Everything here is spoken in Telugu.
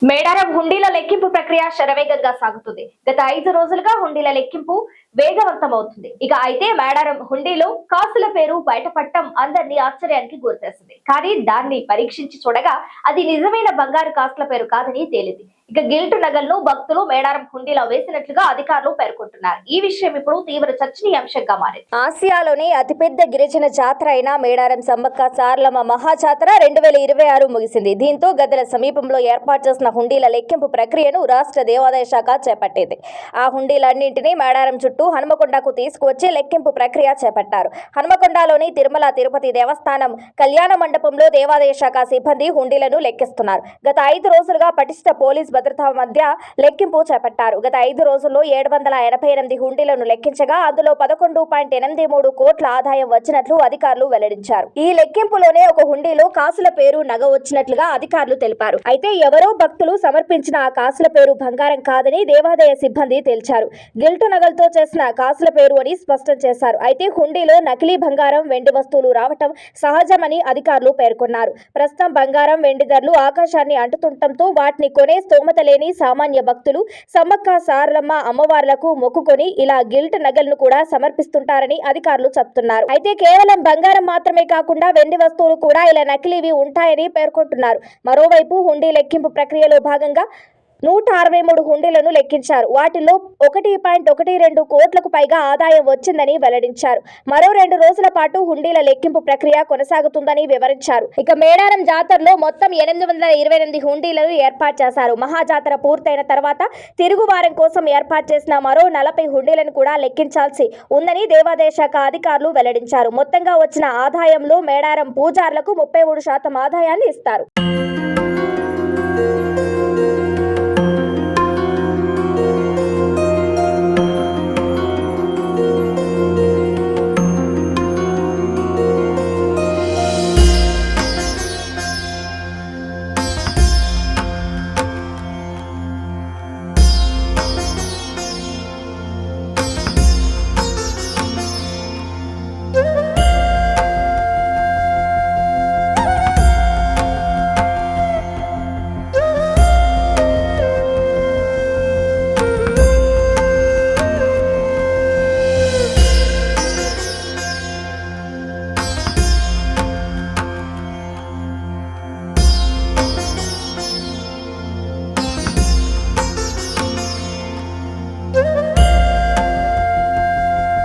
మేడారం హుండీల లెక్కింపు ప్రక్రియ శరవేగంగా సాగుతుంది. గత 5 రోజులుగా హుండీల లెక్కింపు వేగవంతమవుతుంది. అయితే మేడారం హుండీలో కాసుల పేరు బయటపడటం అందరినీ ఆశ్చర్యానికి గురిచేసింది. కానీ దాన్ని పరీక్షించి చూడగా అది నిజమైన బంగారు కాసుల పేరు కాదని తేలింది. గిల్టు నగలను భక్తులు మేడారం హుండీలో వేసినట్లుగా అధికారులు పేర్కొంటున్నారు. ఈ విషయం ఇప్పుడు తీవ్ర చర్చనీయాంశంగా మారింది. ఆసియాలోని అతిపెద్ద గిరిజన జాతర అయిన మేడారం సమ్మక్క సారలమ్మ మహాజాతర 2026 ముగిసింది. దీంతో గద్దెల సమీపంలో ఏర్పాటు చేసిన హుండీల లెక్కింపు ప్రక్రియను రాష్ట్ర దేవాదాయ శాఖ చేపట్టింది. ఆ హుండీలన్నింటినీ మేడారం చుట్టూ హనుమకొండకు తీసుకువచ్చి లెక్కింపు ప్రక్రియ చేపట్టారు. హనుమకొండలోని తిరుమల తిరుపతి దేవస్థానం కళ్యాణ మండపంలో దేవాదాయ శాఖ సిబ్బంది హుండీలను లెక్కిస్తున్నారు. గత 5 రోజులుగా పటిష్ట పోలీస్ భద్రత మధ్య లెక్కింపు చేపట్టారు. గత 5 రోజుల్లో 788 హుండీలను లెక్కించగా అందులో 11.83 కోట్ల ఆదాయం వచ్చినట్లు అధికారులు వెల్లడించారు. ఈ లెక్కింపులోనే ఒక హుండీలో కాసుల పేరు నగ వచ్చినట్లుగా అధికారులు తెలిపారు. అయితే ఎవరో భక్తులు సమర్పించిన ఆ కాసుల పేరు బంగారం కాదని దేవాదాయ సిబ్బంది తేల్చారు. గిల్టు నగలతో చేసిన కాసుల పేరు అని స్పష్టం చేశారు. అయితే హుండీలో నకిలీ బంగారం, వెండి వస్తువులు రావటం సహజమని అధికారులు పేర్కొన్నారు. ప్రస్తుతం బంగారం, వెండి ధరలు ఆకాశాన్ని అంటుతుండటంతో వాటిని కొనే స్తోమత లేని సామాన్య భక్తులు సమ్మక్క సారలమ్మ అమ్మవార్లకు మొక్కుకొని ఇలా గిల్ట్ నగలను కూడా సమర్పిస్తుంటారని అధికారులు చెప్తున్నారు. అయితే కేవలం బంగారం మాత్రమే కాకుండా వెండి వస్తువులు కూడా ఇలా నకిలీవి ఉంటాయని పేర్కొంటున్నారు. మరోవైపు హుండీ లెక్కింపు ప్రక్రియలో భాగంగా 163 హుండీలను లెక్కించారు. వాటిల్లో 1.12 కోట్లకు పైగా ఆదాయం వచ్చిందని వెల్లడించారు. మరో 2 రోజుల పాటు హుండీల లెక్కింపు ప్రక్రియ కొనసాగుతుందని వివరించారు. మేడారం జాతరలో మొత్తం 828 హుండీలను ఏర్పాటు చేశారు. మహాజాతర పూర్తయిన తర్వాత తిరుగువారం కోసం ఏర్పాటు చేసిన మరో 40 హుండీలను కూడా లెక్కించాల్సి ఉందని దేవాదాయ శాఖ అధికారులు వెల్లడించారు. మొత్తంగా వచ్చిన ఆదాయంలో మేడారం పూజారులకు 33% ఆదాయాన్ని ఇస్తారు.